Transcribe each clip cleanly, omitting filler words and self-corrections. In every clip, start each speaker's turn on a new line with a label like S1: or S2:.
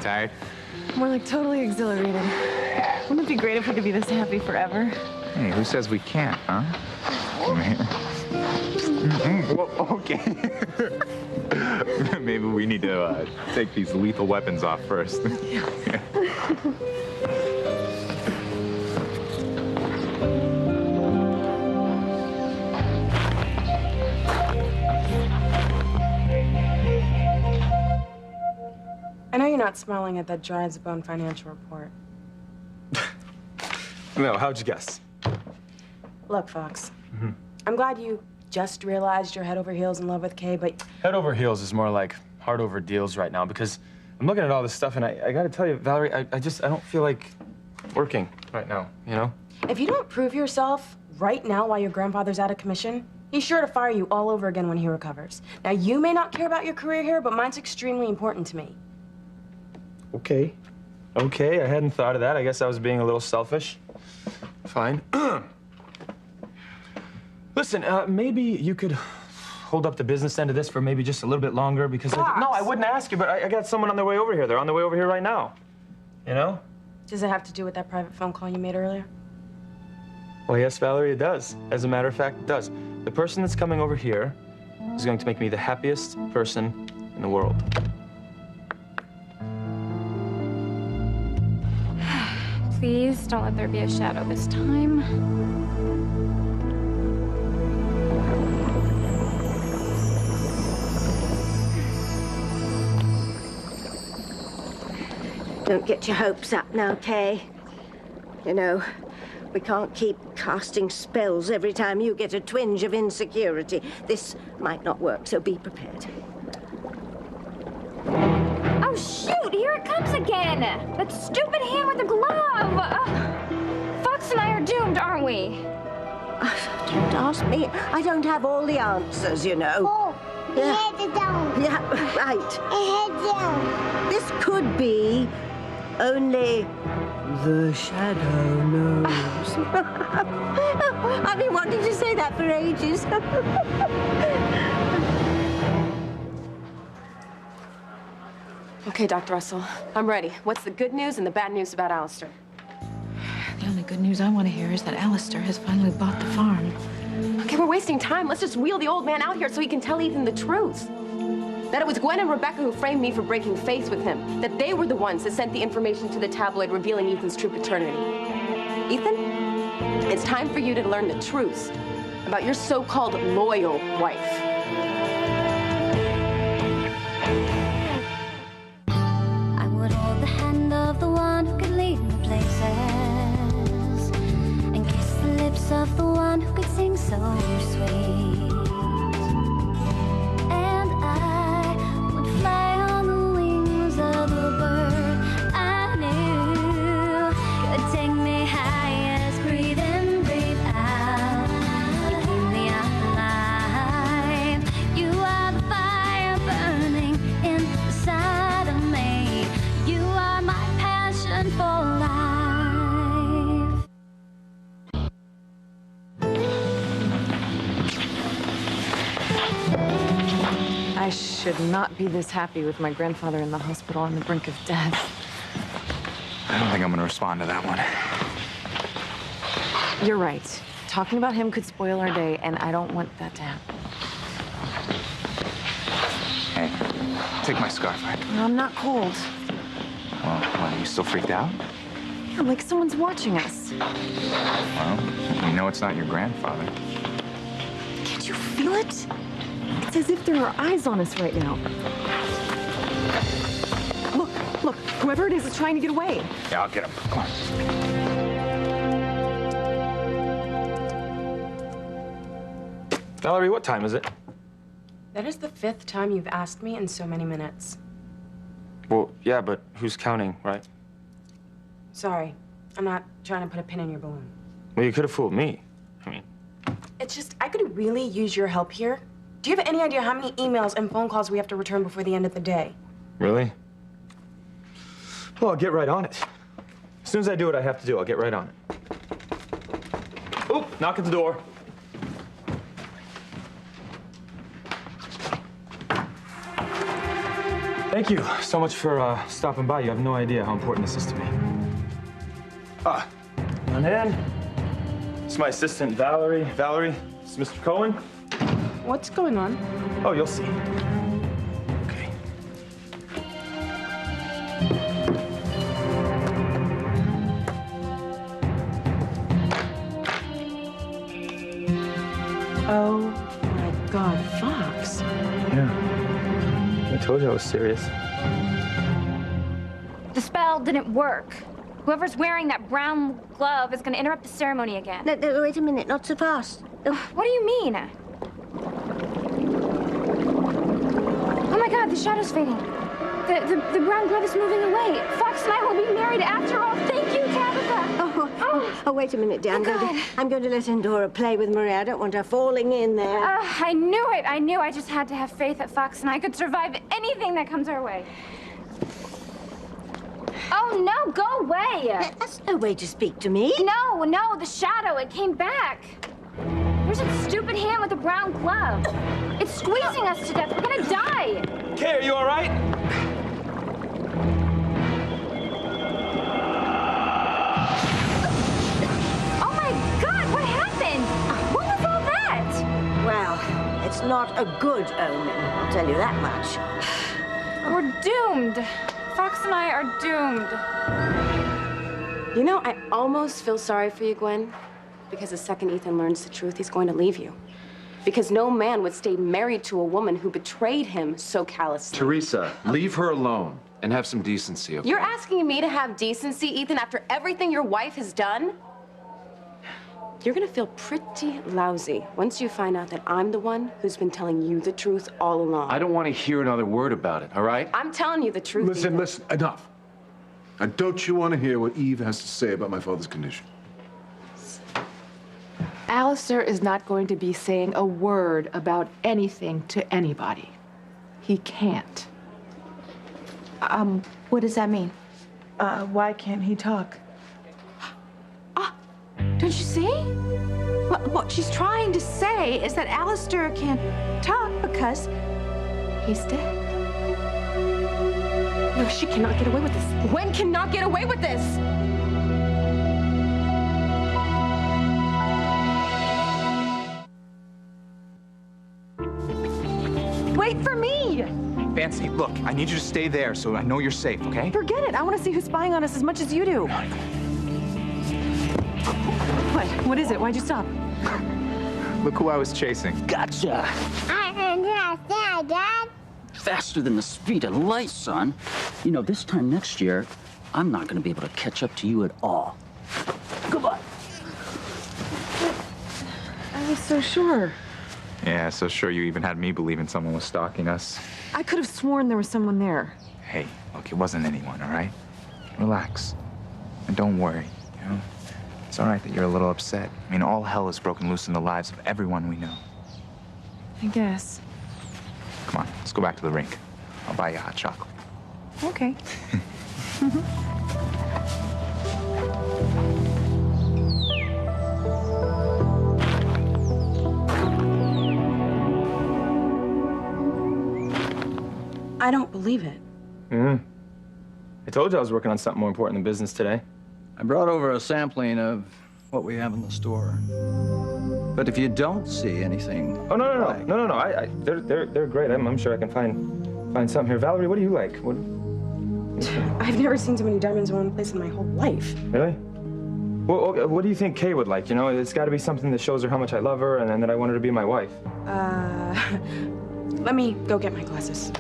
S1: Tired?
S2: More like totally exhilarated. Wouldn't it be great if we could be this happy forever?
S1: Hey, who says we can't, huh? Come here. Well, okay. Maybe we need to take these lethal weapons off first.
S2: Yeah.
S3: I know you're not smiling at that dry as a bone financial report.
S4: No, how'd you guess?
S3: Look, Fox, I'm glad you just realized you're head over heels in love with Kay, but...
S4: Head over heels is more like heart over deals right now because I'm looking at all this stuff and I gotta tell you, Valerie, I don't feel like working right now, you know?
S3: If you don't prove yourself right now while your grandfather's out of commission, he's sure to fire you all over again when he recovers. Now, you may not care about your career here, but mine's extremely important to me.
S4: Okay. Okay, I hadn't thought of that. I guess I was being a little selfish. Fine. Listen, maybe you could hold up the business end of this for maybe just a little bit longer because... No, I wouldn't ask you, but I got someone on their way over here. They're on their way over here right now. You know?
S3: Does it have to do with that private phone call you made earlier?
S4: Well, yes, Valerie, it does. As a matter of fact, it does. The person that's coming over here is going to make me the happiest person in the world.
S5: Please don't let there be a shadow this time.
S6: Don't get your hopes up now, Kay. You know, we can't keep casting spells every time you get a twinge of insecurity. This might not work, so be prepared.
S5: Oh, shoot! Here it comes again! That stupid hand with the glove! Fox and I are doomed, aren't we?
S6: Don't ask me. I don't have all the answers, you know.
S7: Oh,
S6: Yeah.
S7: head down.
S6: Yeah, right.
S7: Head down.
S6: This could be only the shadow knows. I've been wanting to say that for ages.
S3: Okay, Dr. Russell, I'm ready. What's the good news and the bad news about Alistair?
S2: The only good news I want to hear is that Alistair has finally bought the farm.
S3: Okay, we're wasting time. Let's just wheel the old man out here so he can tell Ethan the truth. That it was Gwen and Rebecca who framed me for breaking faith with him. That they were the ones that sent the information to the tabloid revealing Ethan's true paternity. Ethan, it's time for you to learn the truth about your so-called loyal wife.
S7: I would hold the hand of the one who could lead me places and kiss the lips of the one who could sing so sweet. And I would fly on the wings of a bird I knew could take me highest, breathe in, breathe out, keep me alive. You are the fire burning inside of me. You are my passion for life.
S2: I should not be this happy with my grandfather in the hospital on the brink of death.
S1: I don't think I'm gonna respond to that one.
S2: You're right. Talking about him could spoil our day, and I don't want that to happen.
S1: Hey, take my scarf back.
S2: I'm not cold.
S1: Well, what, are you still freaked out?
S2: Yeah, like someone's watching us.
S1: Well, you know it's not your grandfather.
S2: Can't you feel it? It's as if there are eyes on us right now. Look, whoever it is trying to get away.
S1: Yeah, I'll get him. Come on.
S4: Valerie, what time is it?
S3: That is the 5th time you've asked me in so many minutes.
S4: Well, yeah, but who's counting, right?
S3: Sorry, I'm not trying to put a pin in your balloon.
S4: Well, you could have fooled me. I mean,
S3: It's just, I could really use your help here. Do you have any idea how many emails and phone calls we have to return before the end of the day?
S4: really? Well, I'll get right on it. As soon as I do what I have to do, I'll get right on it. Oop, knock at the door. Thank you so much for stopping by. You have no idea how important this is to me. Come in. It's my assistant, Valerie. Valerie, it's Mr. Cohen.
S8: What's going on?
S4: Oh, you'll see. Okay.
S8: Oh my God, Fox.
S4: Yeah. I told you I was serious.
S5: The spell didn't work. Whoever's wearing that brown glove is gonna interrupt the ceremony again.
S6: No, wait a minute, not so fast. Oh,
S5: What do you mean? Oh my God, the shadow's fading. The brown glove is moving away. Fox and I will be married after all. Thank you, Tabitha.
S6: oh, wait a minute, dear. I'm going to let Endora play with Maria. I don't want her falling in there.
S5: I knew it. I knew. I just had to have faith that Fox and I could survive anything that comes our way. Oh, no, go away.
S6: That's no way to speak to me.
S5: No, the shadow, it came back. There's that stupid hand with the brown glove. It's squeezing us to death. We're gonna die.
S4: Kay, are you all right?
S5: Oh my God, what happened? What was all that?
S6: Well, it's not a good omen, I'll tell you that much.
S5: We're doomed. Fox and I are doomed.
S3: You know, I almost feel sorry for you, Gwen, because the second Ethan learns the truth, he's going to leave you. Because no man would stay married to a woman who betrayed him so callously.
S9: Teresa, leave her alone and have some decency, okay?
S3: You're asking me to have decency, Ethan, after everything your wife has done? You're gonna feel pretty lousy once you find out that I'm the one who's been telling you the truth all along.
S9: I don't want to hear another word about it, all right?
S3: I'm telling you the truth,
S10: Listen,
S3: Ethan.
S10: enough. Now, don't you want to hear what Eve has to say about my father's condition?
S8: Alistair is not going to be saying a word about anything to anybody. He can't.
S2: What does that mean?
S8: Why can't he talk?
S2: Don't you see? What she's trying to say is that Alistair can't talk because he's dead.
S3: No, she cannot get away with this. Gwen cannot get away with this!
S2: Wait for me!
S1: Fancy, look, I need you to stay there so I know you're safe, okay?
S2: Forget it. I want to see who's spying on us as much as you do. What? What is it? Why'd you stop?
S1: Look who I was chasing.
S11: Gotcha!
S7: Dad.
S11: Faster than the speed of light, son. You know, this time next year, I'm not gonna be able to catch up to you at all. Come on.
S2: I was so sure.
S1: Yeah, so sure you even had me believing someone was stalking us.
S2: I could have sworn there was someone there.
S1: Hey, look, it wasn't anyone, all right? Relax. And don't worry, you know? It's all right that you're a little upset. I mean, all hell has broken loose in the lives of everyone we know.
S2: I guess.
S1: Come on, let's go back to the rink. I'll buy you hot chocolate.
S2: Okay.
S8: I don't believe it.
S4: I told you I was working on something more important than business today.
S12: I brought over a sampling of what we have in the store. But if you don't see anything...
S4: Oh, no. They're great. I'm sure I can find something here. Valerie, what do you like? What...
S8: I've never seen so many diamonds in one place in my whole life.
S4: Really? Well, okay, what do you think Kay would like? You know, it's got to be something that shows her how much I love her and that I want her to be my wife.
S8: Let me go get my glasses.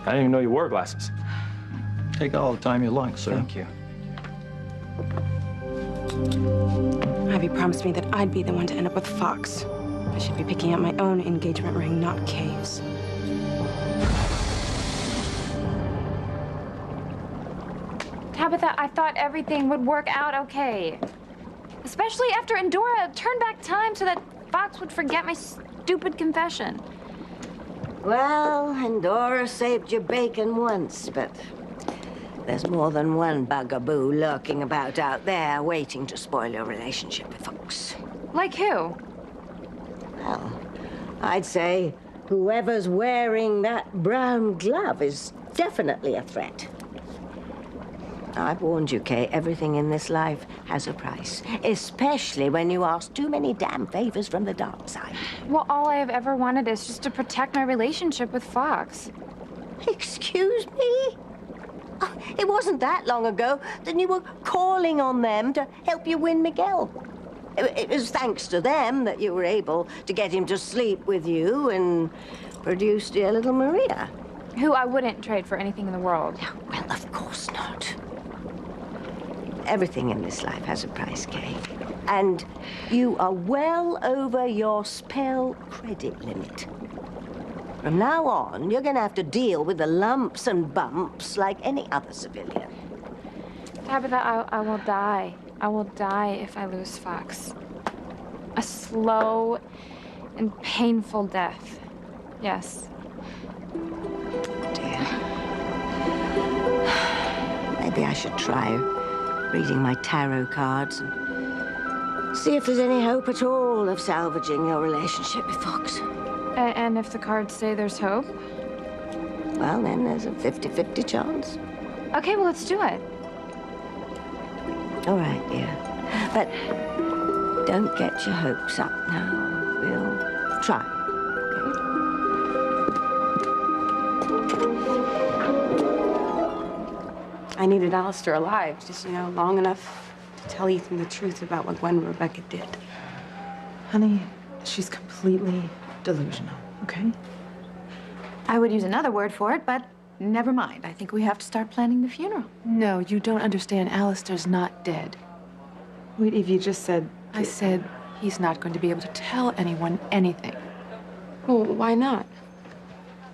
S4: I didn't even know you wore glasses.
S12: Take all the time you like, sir.
S4: Thank you.
S8: Ivy promised me that I'd be the one to end up with Fox. I should be picking out my own engagement ring, not Kay's.
S5: Tabitha, I thought everything would work out okay. Especially after Endora turned back time so that Fox would forget my stupid confession.
S6: Well, Endora saved your bacon once, but there's more than one bugaboo lurking about out there waiting to spoil your relationship with Fox.
S5: Like who?
S6: Well, I'd say Whoever's wearing that brown glove is definitely a threat. I've warned you, Kay, everything in this life has a price, especially when you ask too many damn favors from the dark side.
S5: Well, all I have ever wanted is just to protect my relationship with Fox.
S6: Excuse me? Oh, it wasn't that long ago that you were calling on them to help you win Miguel. It was thanks to them that you were able to get him to sleep with you and produce dear little Maria.
S5: Who I wouldn't trade for anything in the world.
S6: Well, of course not. Everything in this life has a price, Kay. And you are well over your spell credit limit. From now on, you're gonna have to deal with the lumps and bumps like any other civilian.
S5: Tabitha, I will die. I will die if I lose Fox. A slow and painful death. Yes.
S6: Dear. Maybe I should try reading my tarot cards and see if there's any hope at all of salvaging your relationship with Fox.
S5: And if the cards say there's hope?
S6: Well, then there's a 50-50 chance.
S5: Okay, well, let's do it.
S6: All right, dear. But don't get your hopes up now. We'll try, okay?
S8: I needed Alistair alive, just, long enough to tell Ethan the truth about what Gwen and Rebecca did. Honey, she's completely delusional, okay?
S2: I would use another word for it, but never mind. I think we have to start planning the funeral.
S8: No, you don't understand. Alistair's not dead. Wait, Eve, you just said... I said he's not going to be able to tell anyone anything. Well, why not?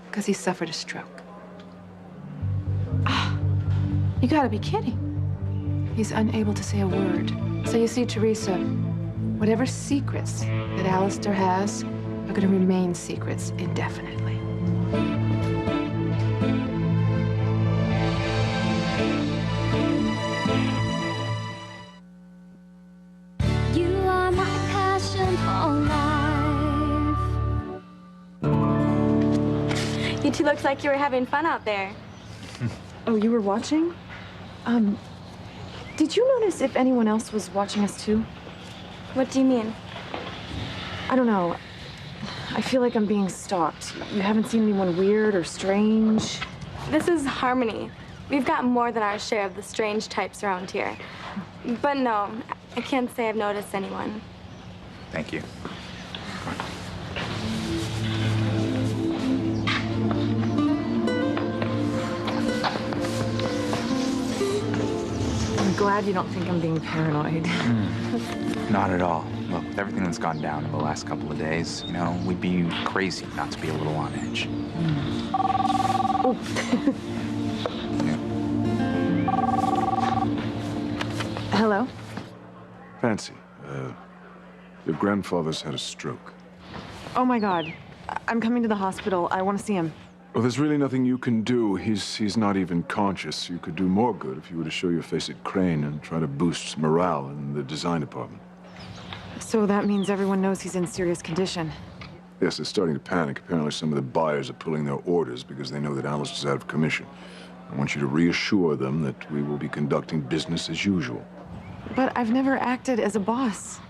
S8: Because he suffered a stroke. You gotta be kidding. He's unable to say a word. So you see, Teresa, whatever secrets that Alistair has are going to remain secrets indefinitely.
S7: You are my passion for life.
S13: You two looked like you were having fun out there.
S8: Oh, you were watching? Did you notice if anyone else was watching us too?
S13: What do you mean?
S8: I don't know. I feel like I'm being stalked. You haven't seen anyone weird or strange?
S13: This is Harmony. We've got more than our share of the strange types around here. But no, I can't say I've noticed anyone.
S1: Thank you.
S8: I'm glad you don't think I'm being paranoid.
S1: Not at all. Look, with everything that's gone down in the last couple of days, we'd be crazy not to be a little on edge.
S8: Oh. Hello?
S10: Fancy, your grandfather's had a stroke.
S8: Oh my God. I'm coming to the hospital. I want to see him.
S10: Well, there's really nothing you can do. He's not even conscious. You could do more good if you were to show your face at Crane and try to boost morale in the design department.
S8: So that means everyone knows he's in serious condition.
S10: Yes, they're starting to panic. Apparently some of the buyers are pulling their orders because they know that Alistair's out of commission. I want you to reassure them that we will be conducting business as usual.
S8: But I've never acted as a boss.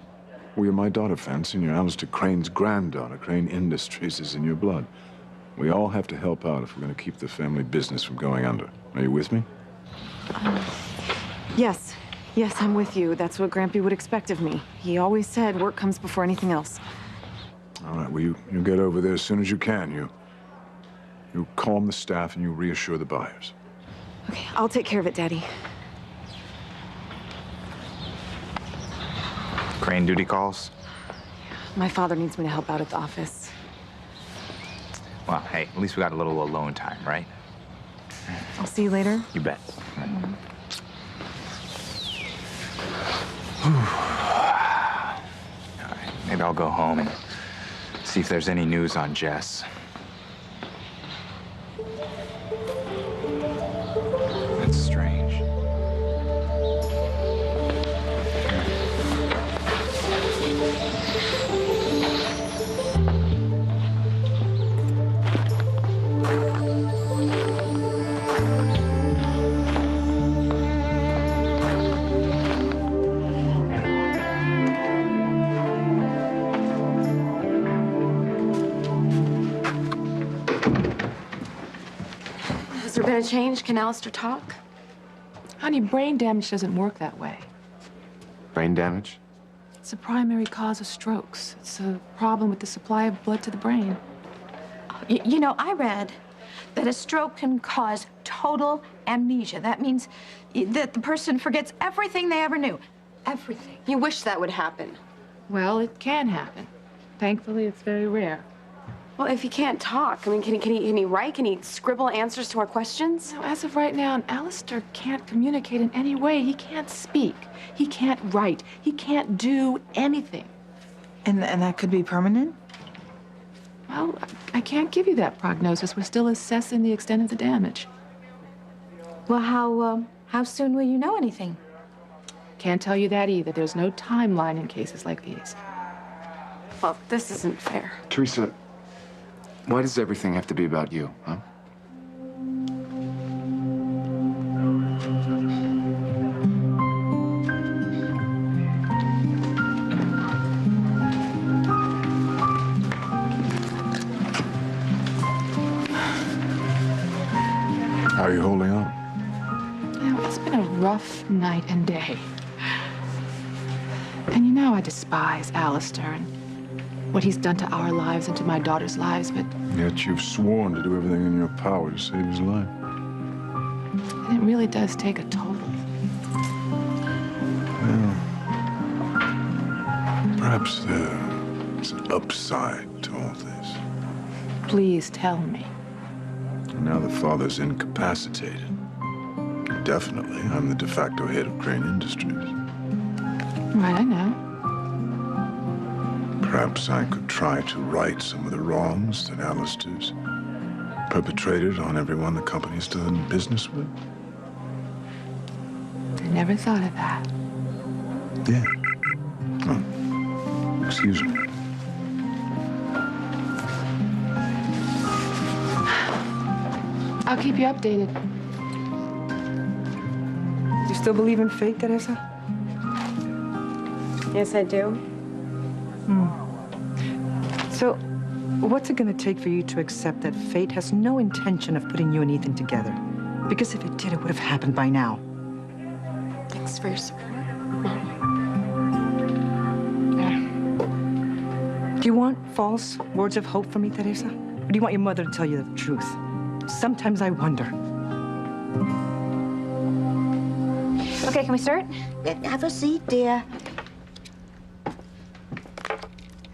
S10: Well, you're my daughter, Fancy, and you're Alistair Crane's granddaughter. Crane Industries is in your blood. We all have to help out if we're going to keep the family business from going under. Are you with me?
S8: Yes. Yes, I'm with you. That's what Grampy would expect of me. He always said work comes before anything else.
S10: All right, well, you get over there as soon as you can. You calm the staff and you reassure the buyers.
S8: Okay, I'll take care of it, Daddy.
S1: Crane duty calls?
S8: My father needs me to help out at the office.
S1: Well, hey, at least we got a little alone time, right?
S8: I'll see you later.
S1: You bet. All right, maybe I'll go home and see if there's any news on Jess. That's strange.
S3: gonna change? Can Alistair talk?
S8: Honey, brain damage doesn't work that way.
S1: Brain damage?
S8: It's a primary cause of strokes. It's a problem with the supply of blood to the brain.
S2: You know, I read that a stroke can cause total amnesia. That means that the person forgets everything they ever knew. Everything.
S3: You wish that would happen.
S8: Well, it can happen. Thankfully, it's very rare.
S3: Well, if he can't talk, I mean, can he write? Can he scribble answers to our questions?
S8: No, as of right now, Alistair can't communicate in any way. He can't speak. He can't write. He can't do anything.
S14: And that could be permanent?
S8: Well, I can't give you that prognosis. We're still assessing the extent of the damage.
S2: Well, how soon will you know anything?
S8: Can't tell you that either. There's no timeline in cases like these.
S3: Well, this isn't fair.
S1: Teresa, why does everything have to be about you, huh?
S10: How are you holding on?
S8: You know, it's been a rough night and day. And you know I despise Alistair and what he's done to our lives and to my daughter's lives, but
S10: Yet you've sworn to do everything in your power to save his life.
S8: it really does take a toll.
S10: Well, perhaps there's an upside to all this.
S8: Please tell me.
S10: Now the father's incapacitated. Definitely, I'm the de facto head of Crane Industries.
S8: Right, I know.
S10: Perhaps I could try to right some of the wrongs that Alistair's perpetrated on everyone the company's done business with.
S8: I never thought of that.
S10: Yeah. Oh, excuse me.
S8: I'll keep you updated.
S14: Do you still believe in fate, Teresa?
S3: Yes, I do.
S14: So, what's it gonna take for you to accept that fate has no intention of putting you and Ethan together? Because if it did, it would have happened by now.
S3: Thanks for your support.
S14: Do you want false words of hope from me, Teresa? Or do you want your mother to tell you the truth? Sometimes I wonder.
S5: Okay, can we start?
S6: Have a seat, dear.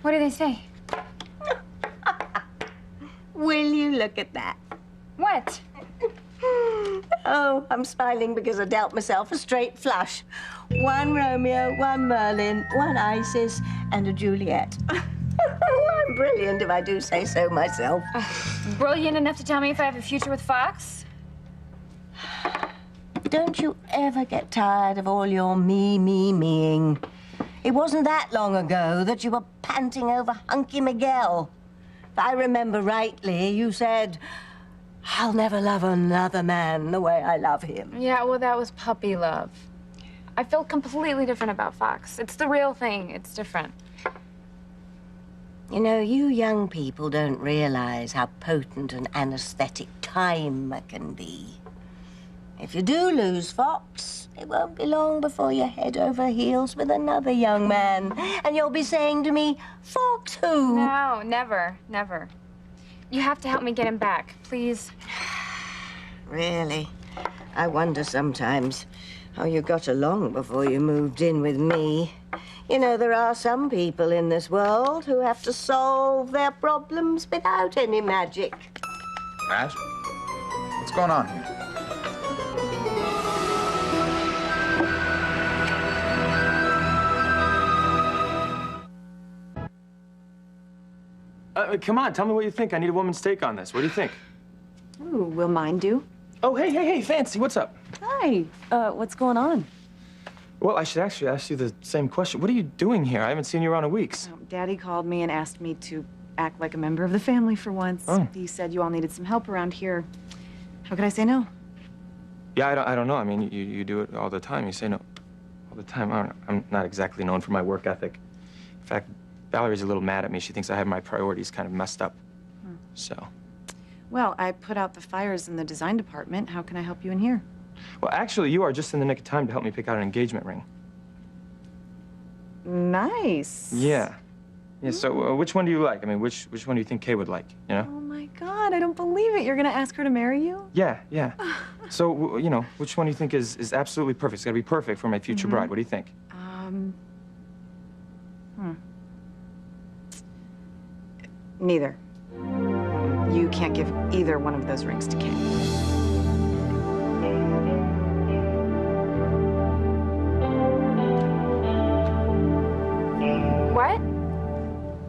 S5: What do they say?
S6: Will you look at that?
S5: What?
S6: Oh, I'm smiling because I dealt myself a straight flush. One Romeo, one Merlin, one Isis, and a Juliet. I'm brilliant if I do say so myself.
S5: Brilliant enough to tell me if I have a future with Fox?
S6: Don't you ever get tired of all your meing? It wasn't that long ago that you were panting over Hunky Miguel. If I remember rightly, you said, I'll never love another man the way I love him.
S5: Yeah, well, that was puppy love. I feel completely different about Fox. It's the real thing. It's different.
S6: You know, you young people don't realize how potent an anesthetic time can be. If you do lose Fox, it won't be long before you're head over heels with another young man. And you'll be saying to me, Fox who?
S5: No, never, never. You have to help me get him back, please.
S6: Really? I wonder sometimes how you got along before you moved in with me. You know, there are some people in this world who have to solve their problems without any magic.
S1: Magic? What's going on here?
S4: Come on, tell me what you think. I need a woman's take on this. What do you think?
S15: Ooh, will mine do?
S4: Oh, hey, Fancy, what's up?
S15: Hi. What's going on?
S4: Well, I should actually ask you the same question. What are you doing here? I haven't seen you around in weeks.
S15: Daddy called me and asked me to act like a member of the family for once.
S4: Oh.
S15: He said you all needed some help around here. How could I say no?
S4: Yeah, I don't know. I mean, you do it all the time. You say no all the time. I'm not exactly known for my work ethic. In fact, Valerie's a little mad at me. She thinks I have my priorities kind of messed up. So.
S15: Well, I put out the fires in the design department. How can I help you in here?
S4: Well, actually, you are just in the nick of time to help me pick out an engagement ring.
S15: Nice.
S4: Yeah. Yeah, so which one do you like? I mean, which one do you think Kay would like, you know?
S15: Oh my God, I don't believe it. You're gonna ask her to marry you?
S4: Yeah, yeah. So, you know, which one do you think is absolutely perfect? It's gotta be perfect for my future bride. What do you think?
S15: Neither. You can't give either one of those rings to Kay.
S5: What?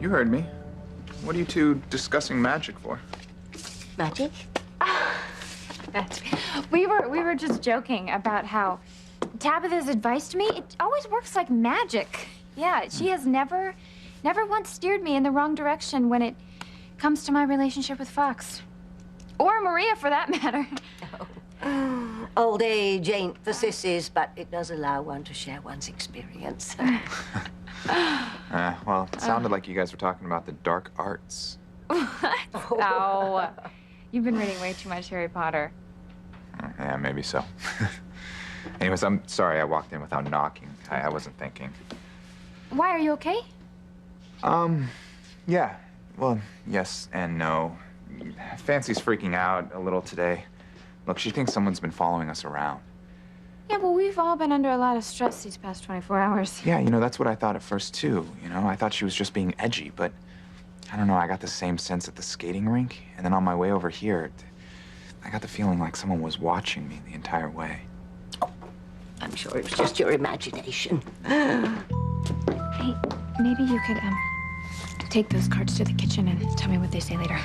S1: You heard me. What are you two discussing magic for?
S6: Magic?
S5: We were just joking about how Tabitha's advice to me, it always works like magic. Yeah, she has never once steered me in the wrong direction when it comes to my relationship with Fox. Or Maria, for that matter.
S6: Old age ain't for sissies, but it does allow one to share one's experience.
S1: Well, it sounded like you guys were talking about the dark arts.
S5: Oh, you've been reading way too much Harry Potter.
S1: Yeah, maybe so. Anyways, I'm sorry I walked in without knocking. I wasn't thinking.
S5: Why, are you okay?
S1: Yeah. Well, yes and no. Fancy's freaking out a little today. Look, she thinks someone's been following us around.
S5: Yeah, well, we've all been under a lot of stress these past 24 hours.
S1: Yeah, you know, that's what I thought at first, too. You know, I thought she was just being edgy, but I don't know, I got the same sense at the skating rink, and then on my way over here, I got the feeling like someone was watching me the entire way.
S6: Oh, I'm sure it was just your imagination.
S5: Hey, maybe you could, take those cards to the kitchen and tell me what they say later.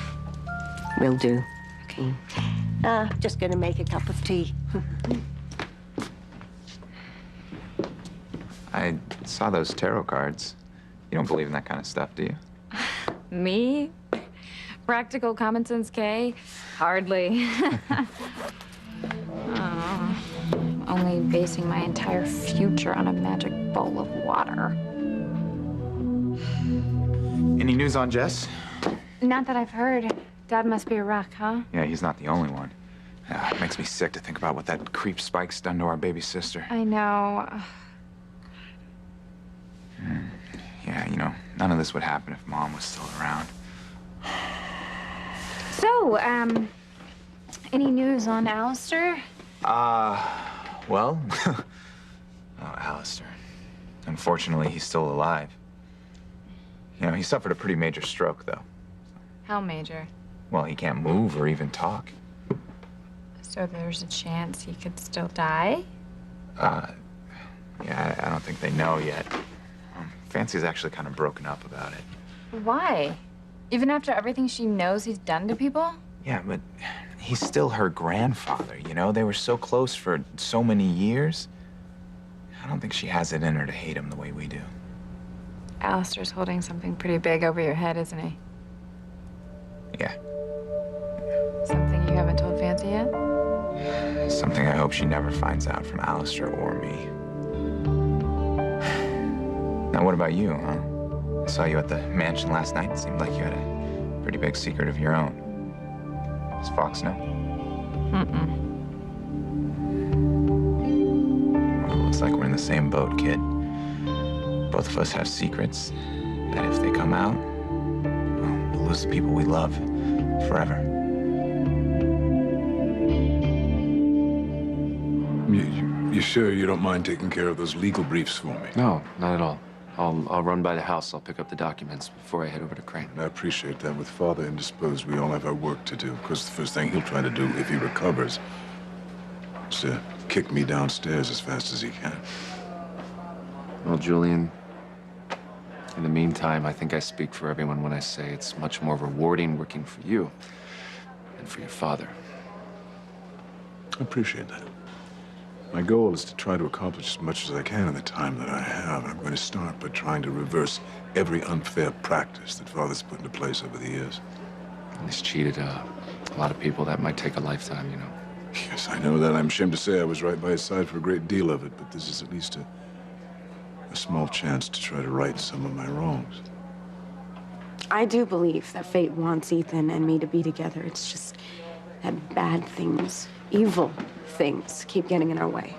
S6: Will do. Okay. Just gonna make a cup of tea.
S1: I saw those tarot cards. You don't believe in that kind of stuff, do you?
S5: Me? Practical common sense, Kay? Hardly. Only basing my entire future on a magic bowl of water.
S1: Any news on Jess?
S5: Not that I've heard. Dad must be a wreck, huh?
S1: Yeah, he's not the only one. It makes me sick to think about what that creep Spike's done to our baby sister.
S5: I know.
S1: Yeah, you know, none of this would happen if Mom was still around.
S5: So, any news on Alistair?
S1: Well, oh, Alistair. Unfortunately, he's still alive. You know, he suffered a pretty major stroke, though.
S5: How major?
S1: Well, he can't move or even talk.
S5: So there's a chance he could still die?
S1: Yeah, I don't think they know yet. Fancy's actually kind of broken up about it.
S5: Why? Even after everything she knows he's done to people?
S1: Yeah, but he's still her grandfather, you know? They were so close for so many years. I don't think she has it in her to hate him the way we do.
S5: Alistair's holding something pretty big over your head, isn't he?
S1: Yeah.
S5: Something you haven't told Fancy yet?
S1: Something I hope she never finds out from Alistair or me. Now, what about you, huh? I saw you at the mansion last night. It seemed like you had a pretty big secret of your own. Does Fox know? Well, looks like we're in the same boat, kid. Both of us have secrets that if they come out, well, we'll lose the people we love forever.
S10: You sure you don't mind taking care of those legal briefs for me?
S9: No, not at all. I'll run by the house. I'll pick up the documents before I head over to Crane.
S10: I appreciate that. With Father indisposed, we all have our work to do. Of course, the first thing he'll try to do if he recovers is to kick me downstairs as fast as he can.
S9: Well, Julian, in the meantime, I think I speak for everyone when I say it's much more rewarding working for you than for your father.
S10: I appreciate that. My goal is to try to accomplish as much as I can in the time that I have. I'm going to start by trying to reverse every unfair practice that Father's put into place over the years.
S9: And he's cheated a lot of people. That might take a lifetime, you know.
S10: Yes, I know that. I'm ashamed to say I was right by his side for a great deal of it, but this is at least a small chance to try to right some of my wrongs.
S3: I do believe that fate wants Ethan and me to be together. It's just that bad things, evil things, keep getting in our way.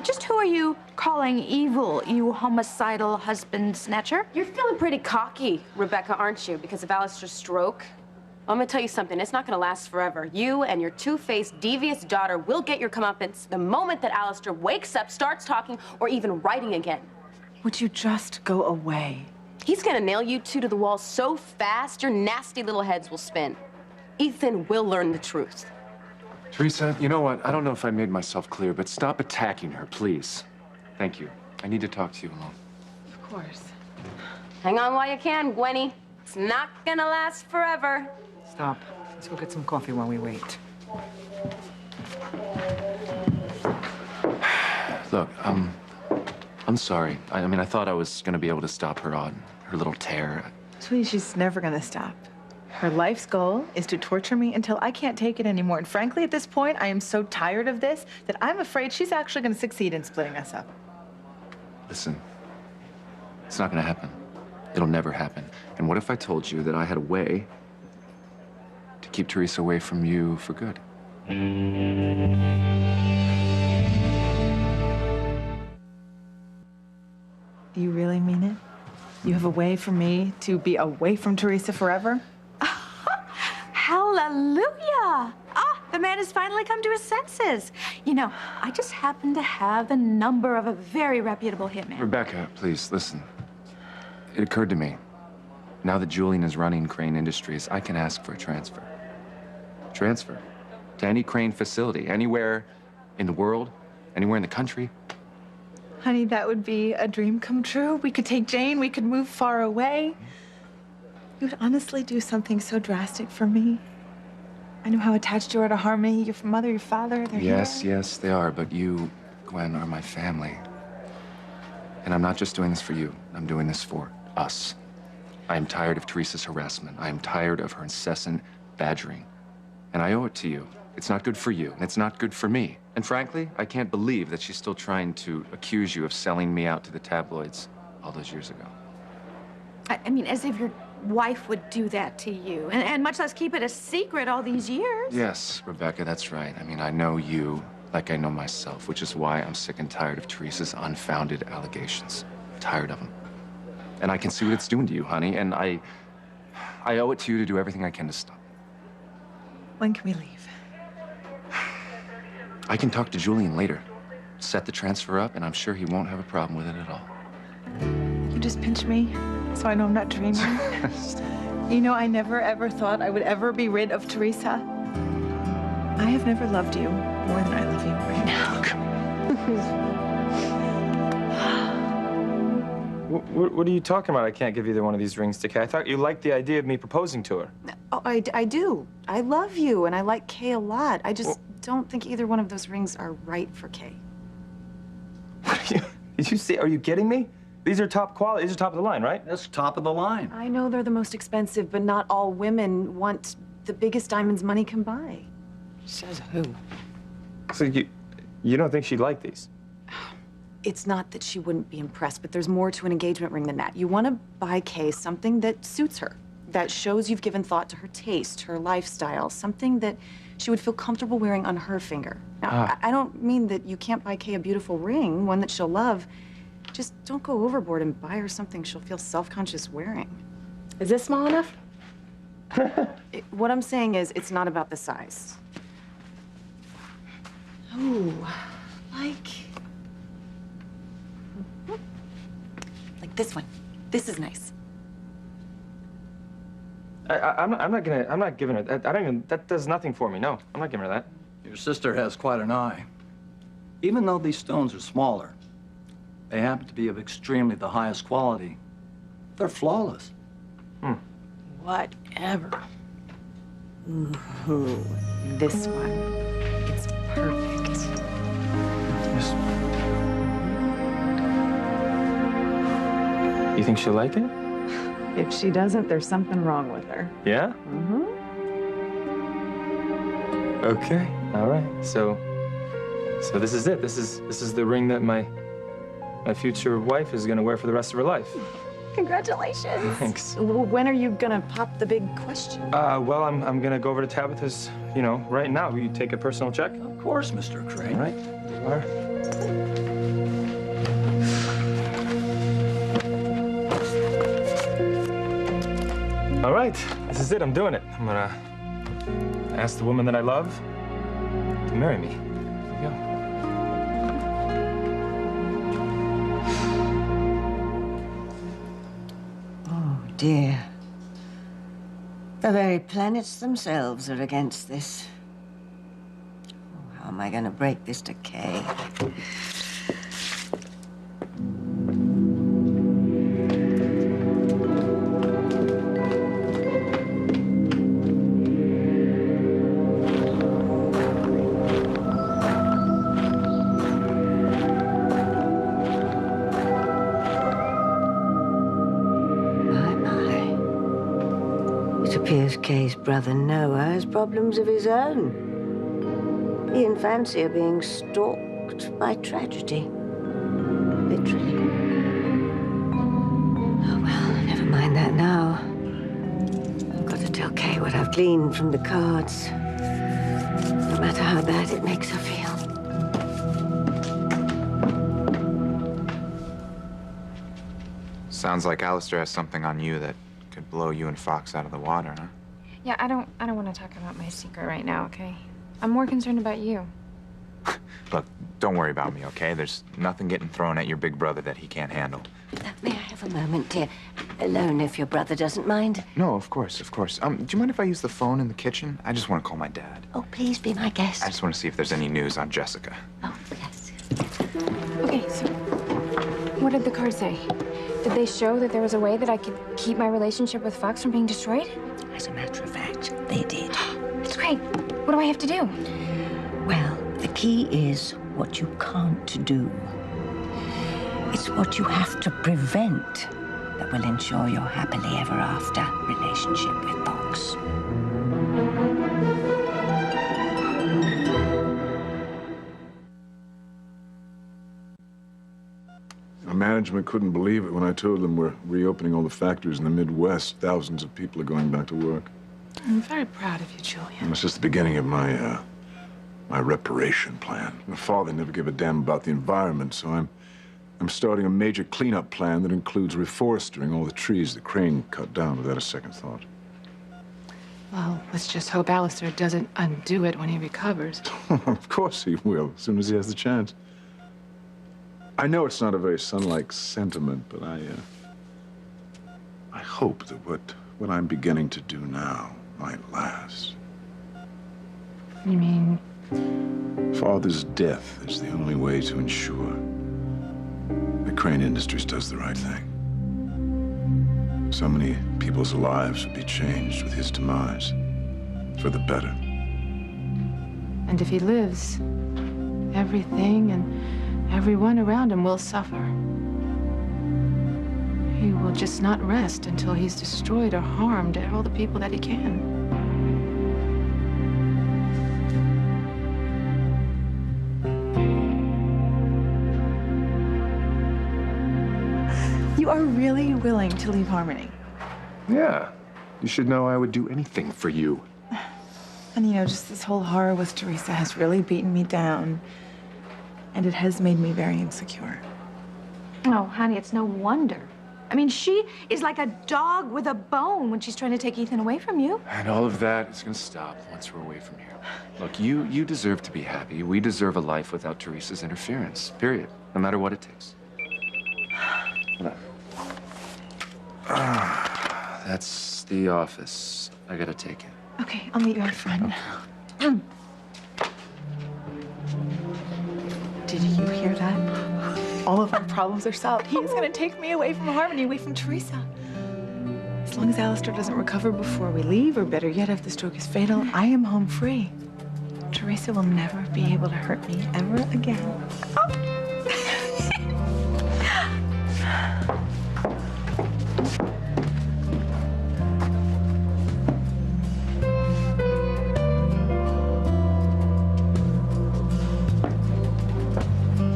S2: Just who are you calling evil, you homicidal husband snatcher?
S3: You're feeling pretty cocky, Rebecca, aren't you, because of Alistair's stroke? Well, I'm gonna tell you something, it's not gonna last forever. You and your two-faced, devious daughter will get your comeuppance the moment that Alistair wakes up, starts talking, or even writing again.
S15: Would you just go away?
S3: He's gonna nail you two to the wall so fast, your nasty little heads will spin. Ethan will learn the truth.
S9: Teresa, you know what? I don't know if I made myself clear, but stop attacking her, please. Thank you. I need to talk to you alone.
S15: Of course.
S3: Hang on while you can, Gwenny. It's not gonna last forever.
S14: Stop. Let's go get some coffee while we wait.
S9: Look, I'm sorry. I mean, I thought I was gonna be able to stop her on her little tear.
S15: Sweetie, she's never gonna stop. Her life's goal is to torture me until I can't take it anymore. And frankly, at this point, I am so tired of this that I'm afraid she's actually gonna succeed in splitting us up.
S9: Listen, it's not gonna happen. It'll never happen. And what if I told you that I had a way to keep Teresa away from you for good?
S15: Do you really mean it? You have a way for me to be away from Teresa forever?
S2: Hallelujah! Ah, the man has finally come to his senses. You know, I just happen to have the number of a very reputable hitman.
S9: Rebecca, please, listen. It occurred to me, now that Julian is running Crane Industries, I can ask for a transfer. Transfer to any Crane facility, anywhere in the world, anywhere in the country.
S15: Honey, that would be a dream come true. We could take Jane, we could move far away. You would honestly do something so drastic for me. I know how attached you are to Harmony, your mother, your father, they're
S9: Yes,
S15: here.
S9: yes, they are, but you, Gwen, are my family. And I'm not just doing this for you, I'm doing this for us. I am tired of Teresa's harassment. I am tired of her incessant badgering. And I owe it to you. It's not good for you, and it's not good for me. And frankly, I can't believe that she's still trying to accuse you of selling me out to the tabloids all those years ago.
S2: I mean, as if your wife would do that to you, and much less keep it a secret all these years.
S9: Yes, Rebecca, that's right. I mean, I know you like I know myself, which is why I'm sick and tired of Teresa's unfounded allegations. I'm tired of them. And I can see what it's doing to you, honey, and I owe it to you to do everything I can to stop it.
S15: When can we leave?
S9: I can talk to Julian later. Set the transfer up, and I'm sure he won't have a problem with it at all.
S15: You just pinch me, so I know I'm not dreaming. You know, I never ever thought I would ever be rid of Teresa. I have never loved you more than I love you right now.
S4: What are you talking about? I can't give either one of these rings to Kay. I thought you liked the idea of me proposing to her.
S15: Oh, I do. I love you, and I like Kay a lot. I just don't think either one of those rings are right for Kay.
S4: Did you see? Are you kidding me? These are top quality. These are top of the line, right?
S12: That's top of the line.
S15: I know they're the most expensive, but not all women want the biggest diamonds money can buy.
S14: Says who?
S4: So you don't think she'd like these?
S15: It's not that she wouldn't be impressed, but there's more to an engagement ring than that. You want to buy Kay something that suits her, that shows you've given thought to her taste, her lifestyle, something that she would feel comfortable wearing on her finger. Now, I don't mean that you can't buy Kay a beautiful ring, one that she'll love. Just don't go overboard and buy her something she'll feel self-conscious wearing.
S3: Is this small enough?
S15: What I'm saying is, it's not about the size. Oh, like this one. This is nice.
S4: I'm not giving her that. I don't even. That does nothing for me. No, I'm not giving her that.
S12: Your sister has quite an eye. Even though these stones are smaller, they happen to be of extremely the highest quality. They're flawless.
S15: Whatever. Ooh, this one. It's perfect.
S4: You think she'll like it?
S15: If she doesn't, there's something wrong with her.
S4: Yeah?
S15: Mm-hmm.
S4: Okay. All right. So this is it. This is the ring that my future wife is gonna wear for the rest of her life.
S15: Congratulations.
S4: Thanks.
S15: When are you gonna pop the big question?
S4: Well, I'm gonna go over to Tabitha's, right now. Will you take a personal check?
S12: Of course, Mr. Crane.
S4: All right. All right. All right, this is it. I'm doing it. I'm gonna ask the woman that I love to marry me. There you go.
S6: Oh, dear. The very planets themselves are against this. Oh, how am I going to break this to Kay? It appears Kay's brother Noah has problems of his own. He and Fancy are being stalked by tragedy. Literally. Oh, well, never mind that now. I've got to tell Kay what I've gleaned from the cards. No matter how bad it makes her feel.
S1: Sounds like Alistair has something on you that could blow you and Fox out of the water, huh?
S5: Yeah, I don't want to talk about my secret right now, okay? I'm more concerned about you.
S1: Look, don't worry about me, okay? There's nothing getting thrown at your big brother that he can't handle.
S6: May I have a moment, dear? Alone, if your brother doesn't mind.
S1: No, of course, of course. Do you mind if I use the phone in the kitchen? I just want to call my dad.
S6: Oh, please be my guest.
S1: I just want to see if there's any news on Jessica.
S6: Oh, yes.
S5: Okay, so what did the card say? Did they show that there was a way that I could keep my relationship with Fox from being destroyed?
S6: As a matter of fact, they did.
S5: That's great. What do I have to do?
S6: Well, the key is what you can't do. It's what you have to prevent that will ensure your happily ever after relationship with Fox.
S10: Our management couldn't believe it when I told them we're reopening all the factories in the Midwest. Thousands of people are going back to work.
S8: I'm very proud of you, Julian.
S10: And it's just the beginning of my reparation plan. My father never gave a damn about the environment, so I'm starting a major cleanup plan that includes reforesting all the trees that Crane cut down without a second thought.
S8: Well, let's just hope Alistair doesn't undo it when he recovers.
S10: Of course he will, as soon as he has the chance. I know it's not a very son-like sentiment, but I hope that what I'm beginning to do now might last.
S8: You mean?
S10: Father's death is the only way to ensure that Crane Industries does the right thing. So many people's lives would be changed with his demise, for the better.
S8: And if he lives, everything and everyone around him will suffer. He will just not rest until he's destroyed or harmed all the people that he can.
S15: You are really willing to leave Harmony.
S9: Yeah. You should know I would do anything for you.
S8: And just this whole horror with Teresa has really beaten me down. And it has made me very insecure.
S2: Oh, honey, it's no wonder. I mean, she is like a dog with a bone when she's trying to take Ethan away from you.
S9: And all of that is going to stop once we're away from here. Look, you deserve to be happy. We deserve a life without Teresa's interference, period. No matter what it takes. Hold on. That's the office. I gotta take it.
S8: Okay, I'll meet you out front.
S9: Okay.
S8: Did you hear that? All of our problems are solved. He is going to take me away from Harmony, away from Teresa. As long as Alistair doesn't recover before we leave, or better yet, if the stroke is fatal, I am home free. Teresa will never be able to hurt me ever again.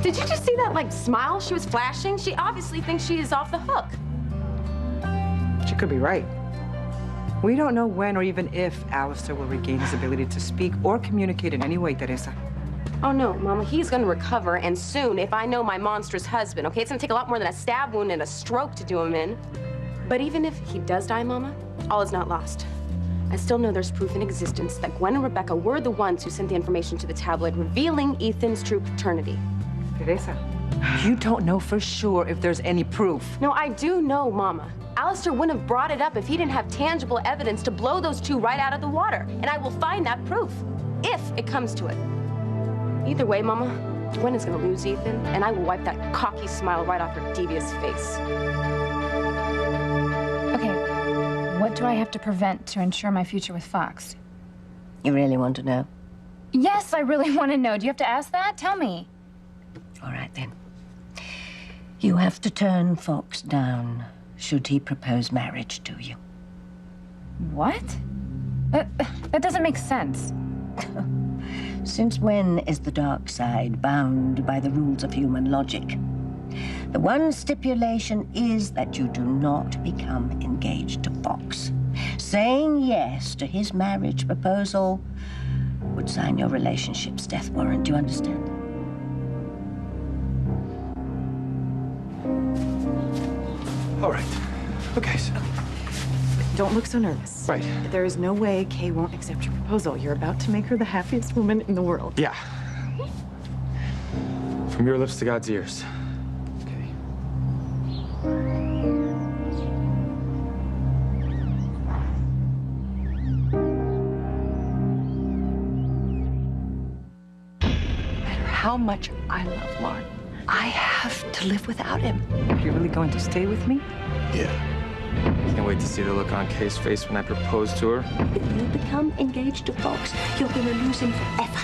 S3: Did you just see that, smile she was flashing? She obviously thinks she is off the hook.
S14: She could be right. We don't know when or even if Alistair will regain his ability to speak or communicate in any way, Teresa.
S3: Oh, no, Mama, he's gonna recover, and soon, if I know my monstrous husband, okay? It's gonna take a lot more than a stab wound and a stroke to do him in. But even if he does die, Mama, all is not lost. I still know there's proof in existence that Gwen and Rebecca were the ones who sent the information to the tabloid revealing Ethan's true paternity.
S14: Teresa, you don't know for sure if there's any proof.
S3: No, I do know, Mama. Alistair wouldn't have brought it up if he didn't have tangible evidence to blow those two right out of the water. And I will find that proof, if it comes to it. Either way, Mama, Gwen is gonna lose Ethan, and I will wipe that cocky smile right off her devious face.
S5: Okay, what do I have to prevent to ensure my future with Fox?
S6: You really want to know?
S5: Yes, I really want to know. Do you have to ask that? Tell me.
S6: All right, then. You have to turn Fox down should he propose marriage to you.
S5: What? That doesn't make sense.
S6: Since when is the dark side bound by the rules of human logic? The one stipulation is that you do not become engaged to Fox. Saying yes to his marriage proposal would sign your relationship's death warrant. Do you understand?
S4: All right. Okay, so...
S15: Don't look so nervous.
S4: Right.
S15: There is no way Kay won't accept your proposal. You're about to make her the happiest woman in the world.
S4: Yeah. From your lips to God's ears. Okay.
S14: No matter how much I love Martin, I have to live without him. You're really going to stay with me?
S10: Yeah.
S4: Can't wait to see the look on Kay's face when I propose to her.
S6: If you become engaged to Fox, you're going to lose him forever.